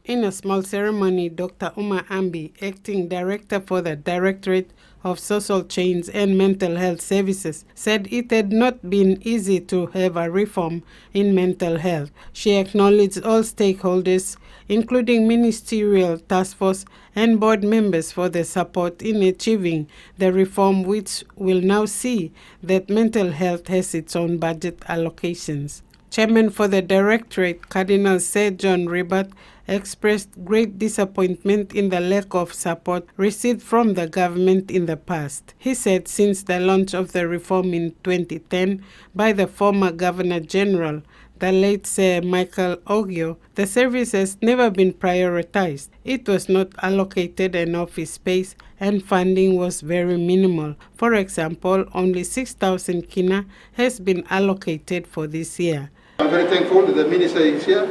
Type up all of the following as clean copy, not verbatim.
In a small ceremony, Dr. Uma Ambi, acting director for the Directorate of Social Change and Mental Health Services, said it had not been easy to have a reform in mental health. She acknowledged all stakeholders, including ministerial task force and board members, for their support in achieving the reform, which will now see that mental health has its own budget allocations. Chairman for the Directorate, Cardinal Sir John Ribat, expressed great disappointment in the lack of support received from the government in the past. He said since the launch of the reform in 2010 by the former Governor-General, the late Sir Michael Ogio, the service has never been prioritized. It was not allocated an office space and funding was very minimal. For example, only 6,000 kina has been allocated for this year. I'm very thankful that the Minister is here,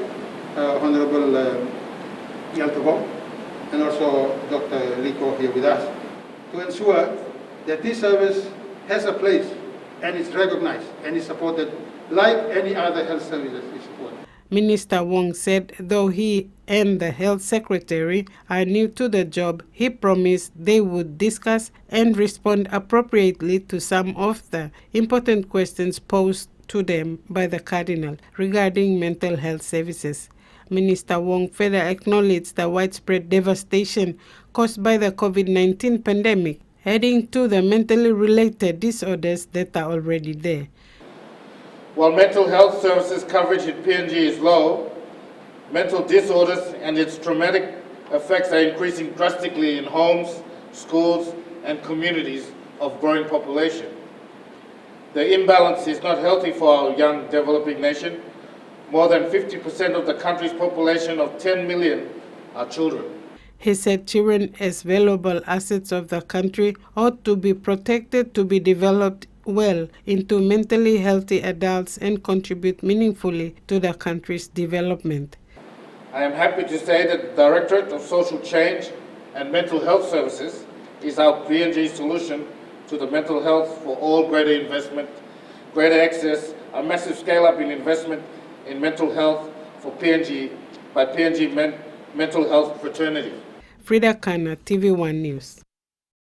Honorable Jelta Wong, and also Dr. Liko here with us, to ensure that this service has a place and is recognized and is supported like any other health services is supported. Minister Wong said though he and the Health Secretary are new to the job, he promised they would discuss and respond appropriately to some of the important questions posed to them by the Cardinal regarding mental health services. Minister Wong further acknowledged the widespread devastation caused by the COVID-19 pandemic, adding to the mentally related disorders that are already there. While mental health services coverage in PNG is low, mental disorders and its traumatic effects are increasing drastically in homes, schools, and communities of growing population. The imbalance is not healthy for our young developing nation. More than 50% of the country's population of 10 million are children. He said children as valuable assets of the country ought to be protected to be developed well into mentally healthy adults and contribute meaningfully to the country's development. I am happy to say that the Directorate of Social Change and Mental Health Services is our PNG solution to the mental health for all greater investment, greater access, a massive scale-up in investment in mental health for PNG by PNG Mental Health Fraternity. Frida Kana, TVWAN News.